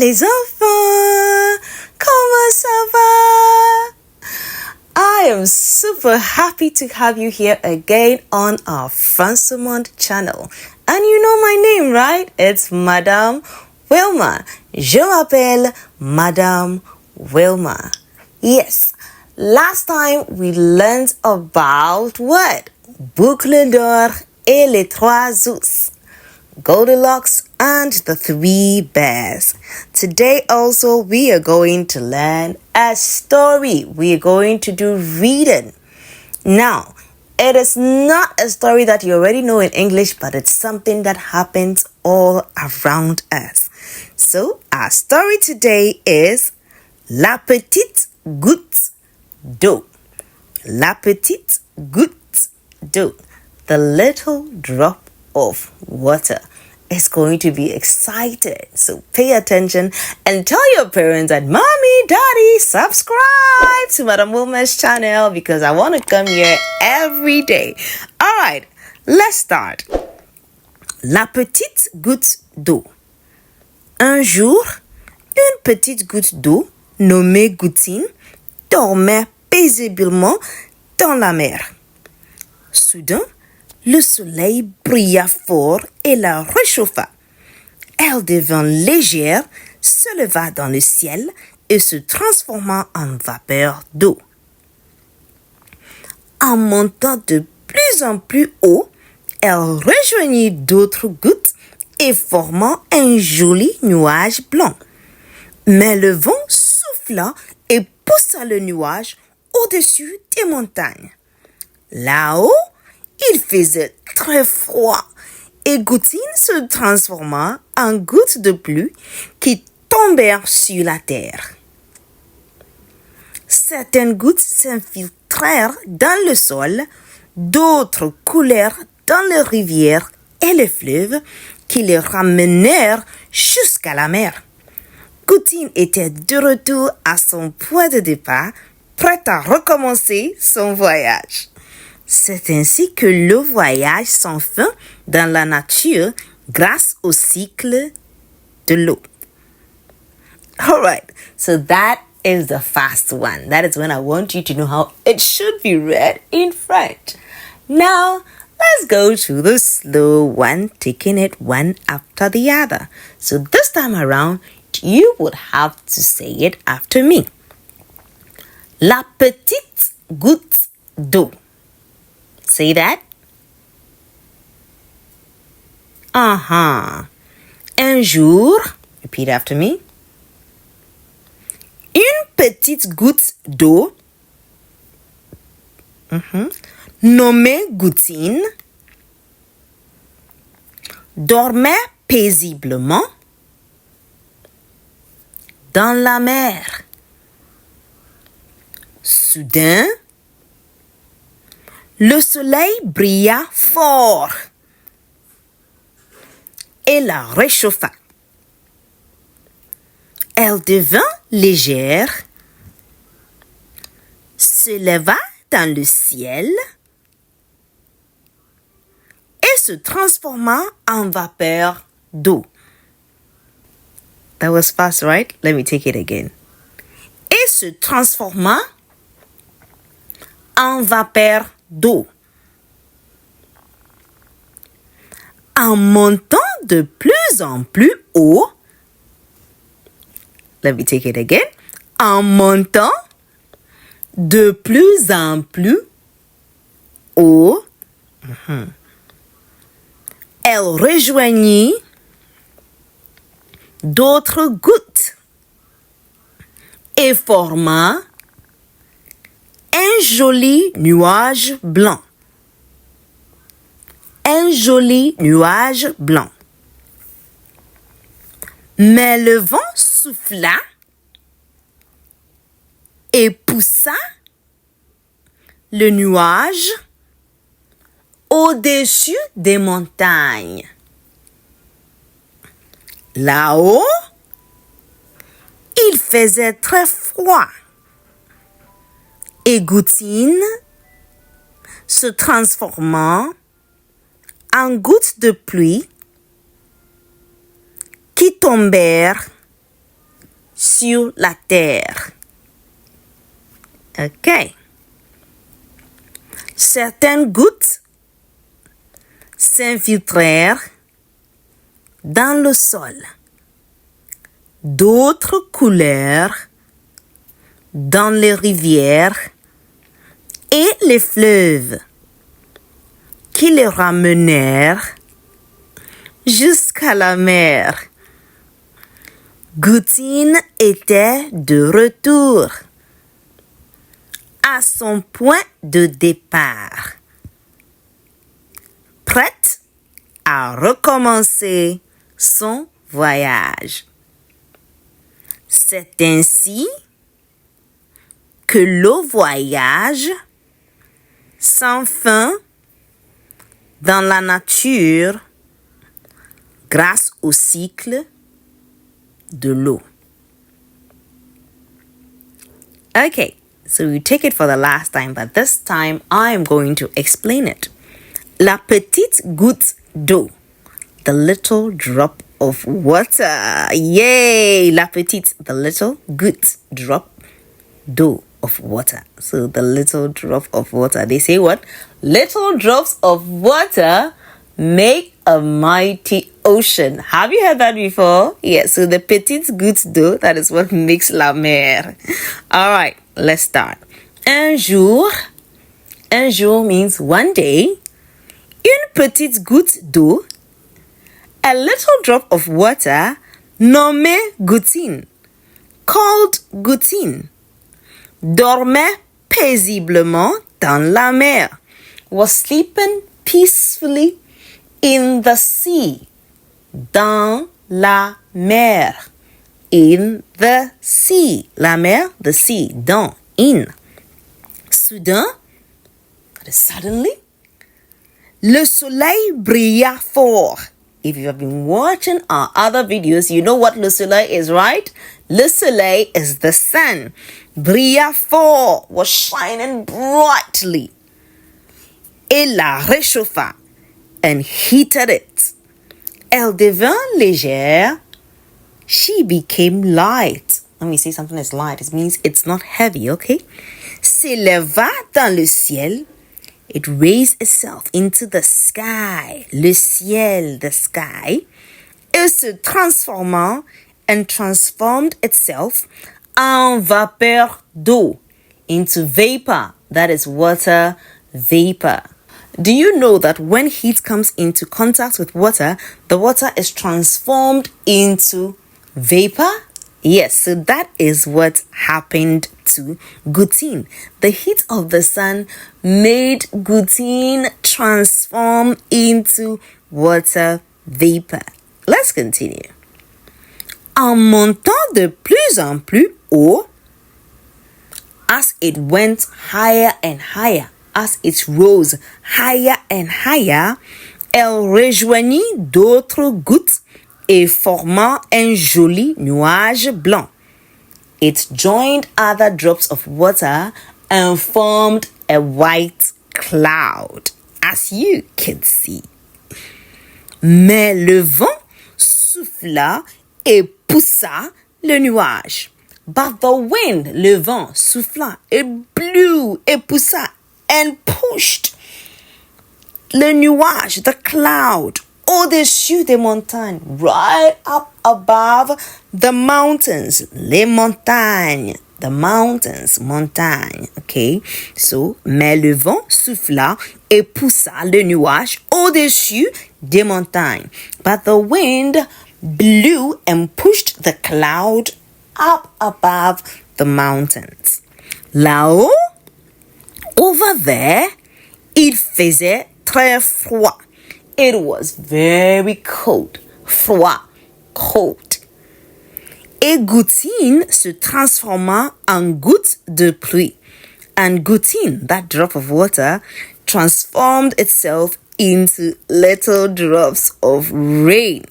les enfants! Comment ça va? I am super happy to have you here again on our Françomonde channel. And you know my name, right? It's Madame Wilma. Je m'appelle Madame Wilma. Yes, last time we learned about what? Boucle d'or et les trois ours. Goldilocks and the three bears. Today also we are going to learn a story. We are going to do reading. Now, it is not a story that you already know in English, but it's something that happens all around us. So, our story today is La petite goutte d'eau. La petite goutte d'eau. The little drop of water. Is going to be excited. So pay attention and tell your parents that Mommy, Daddy, subscribe to Madame Wilma's channel because I want to come here every day. All right, let's start. La petite goutte d'eau. Un jour, une petite goutte d'eau nommée Goutine dormait paisiblement dans la mer. Soudain, le soleil brilla fort et la réchauffa. Elle devint légère, se leva dans le ciel et se transforma en vapeur d'eau. En montant de plus en plus haut, elle rejoignit d'autres gouttes et forma un joli nuage blanc. Mais le vent souffla et poussa le nuage au-dessus des montagnes. Là-haut, il faisait très froid et Goutine se transforma en gouttes de pluie qui tombèrent sur la terre. Certaines gouttes s'infiltrèrent dans le sol, d'autres coulèrent dans les rivières et les fleuves qui les ramenèrent jusqu'à la mer. Goutine était de retour à son point de départ, prête à recommencer son voyage. C'est ainsi que le voyage sans fin dans la nature grâce au cycle de l'eau. All right, so that is the fast one. That is when I want you to know how it should be read in French. Now, let's go to the slow one, taking it one after the other. So this time around, you would have to say it after me. La petite goutte d'eau. Say that. Un jour, repeat after me. Une petite goutte d'eau, nommée Goutine, dormait paisiblement dans la mer. Soudain, le soleil brilla fort et la réchauffa. Elle devint légère, se leva dans le ciel et se transforma en vapeur d'eau. That was fast, right? Let me take it again. Et se transforma en vapeur d'eau. En montant de plus en plus haut, let me take it again. En montant de plus en plus haut, elle rejoignit d'autres gouttes et forma un joli nuage blanc. Un joli nuage blanc. Mais le vent souffla et poussa le nuage au-dessus des montagnes. Là-haut, il faisait très froid. Et Goutine se transforma en gouttes de pluie qui tombèrent sur la terre. Ok. Certaines gouttes s'infiltrèrent dans le sol. D'autres coulèrent dans les rivières et les fleuves qui les ramenèrent jusqu'à la mer. Gouttine était de retour à son point de départ, prête à recommencer son voyage. C'est ainsi que le voyage sans fin dans la nature grâce au cycle de l'eau. Okay, so we take it for the last time, but this time I am going to explain it. La petite goutte d'eau, the little drop of water. Yay! La petite, the little goutte drop d'eau of water. So the little drop of water. They say what? Little drops of water make a mighty ocean. Have you heard that before? Yes, so the petite goutte d'eau, that is what makes la mer. All right, let's start. Un jour means one day. Une petite goutte d'eau, a little drop of water, nommée Gouttine, called Gouttine, dormait paisiblement dans la mer, was sleeping peacefully in the sea, dans la mer, in the sea, la mer, the sea, dans, in. Soudain, that is suddenly, le soleil brilla fort. If you have been watching our other videos, you know what le soleil is, right? Le soleil is the sun. Brilla fort, was shining brightly. Et la réchauffa and heated it. Elle devint légère. She became light. When we say something is light, it means it's not heavy, okay? S'éleva dans le ciel. It raised itself into the sky, le ciel, the sky. Et se transforma and transformed itself en vapeur d'eau, into vapor, that is water vapor. Do you know that when heat comes into contact with water, the water is transformed into vapor? Yes, so that is what happened to Gouttine. The heat of the sun made Gouttine transform into water vapor. Let's continue. En montant de plus en plus haut, as it went higher and higher, as it rose higher and higher, elle rejoignit d'autres gouttes et forma un joli nuage blanc. It joined other drops of water and formed a white cloud, as you can see. Mais le vent souffla et poussa le nuage. But the wind, le vent, souffla, it blew, et poussa, and pushed le nuage, the cloud, au-dessus des montagnes, right up above the mountains, les montagnes, the mountains, montagnes, okay? So, mais le vent souffla et poussa le nuage au-dessus des montagnes. But the wind blew and pushed the cloud up above the mountains. Là-haut, over there, il faisait très froid. It was very cold. Froid, cold. Et Gouttine se transforma en goutte de pluie. And Gouttine, that drop of water, transformed itself into little drops of rain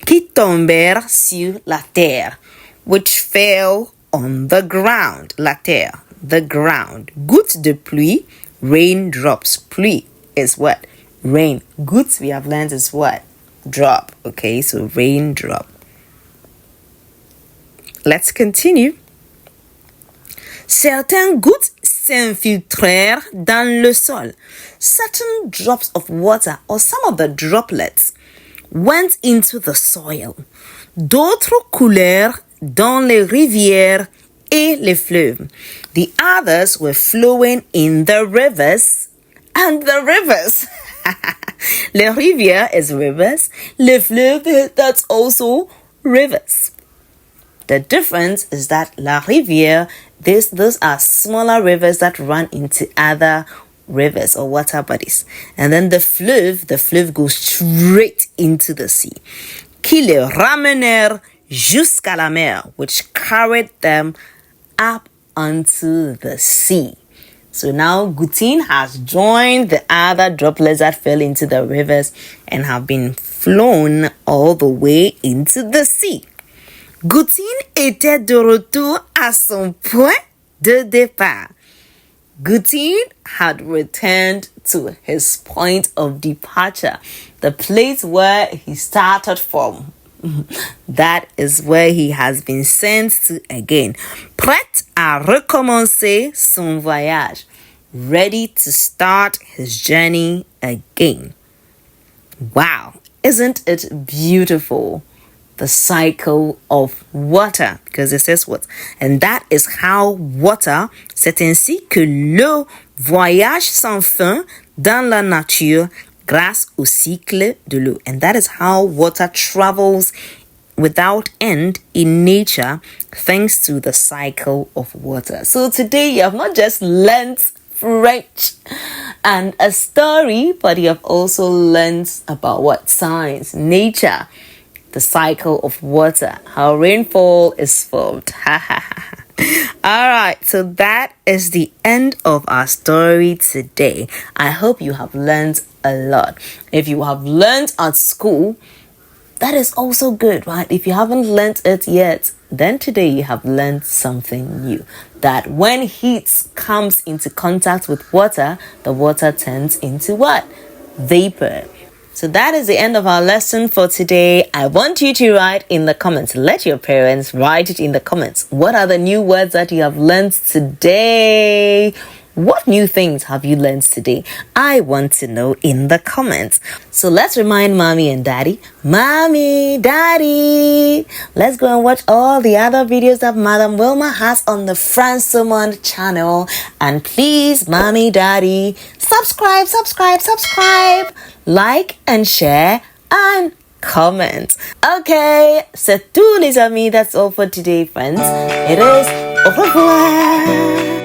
qui tombèrent sur la terre, which fell on the ground. La terre, the ground. Goutte de pluie, raindrops. Pluie is what? Rain. Gouttes we have learned is what? Drop. Okay, so raindrop. let's continue. Certaines gouttes s'infiltrèrent dans le sol. Certain drops of water, or some of the droplets, went into the soil. D'autres coulèrent dans les rivières et les fleuves. The others were flowing in the rivers and the rivers. Les rivières is rivers. Les fleuves, that's also rivers. The difference is that la rivière, those are smaller rivers that run into other rivers or water bodies. And then the fleuve goes straight into the sea. Qui les ramenèrent jusqu'à la mer, which carried them up onto the sea. So now gouttines has joined the other droplets that fell into the rivers and have been flown all the way into the sea. Gouttines était de retour à son point de départ. Gouttines had returned to his point of departure, the place where he started from. That is where he has been sent to again. Prêt à recommencer son voyage. Ready to start his journey again. Wow, isn't it beautiful? The cycle of water, because it says what? And that is how water, c'est ainsi que l'eau voyage sans fin dans la nature grâce au cycle de l'eau. And that is how water travels without end in nature thanks to the cycle of water. So today you have not just learnt French and a story, but you have also learnt about what? Science, nature, the cycle of water, how rainfall is formed. All right, so that is the end of our story today. I hope you have learned a lot. If you have learned at school, that is also good, right? If you haven't learned it yet, then today you have learned something new. That when heat comes into contact with water, the water turns into what? Vapor. So that is the end of our lesson for today. I want you to write in the comments. Let your parents write it in the comments. What are the new words that you have learned today? What new things have you learned today? I want to know in the comments. So let's remind mommy and daddy. Mommy, daddy, let's go and watch all the other videos that Madam Wilma has on the Françomonde channel. And please, mommy, daddy, subscribe, like and share and comment. Okay, c'est tout les amis. That's all for today, friends. It is au revoir.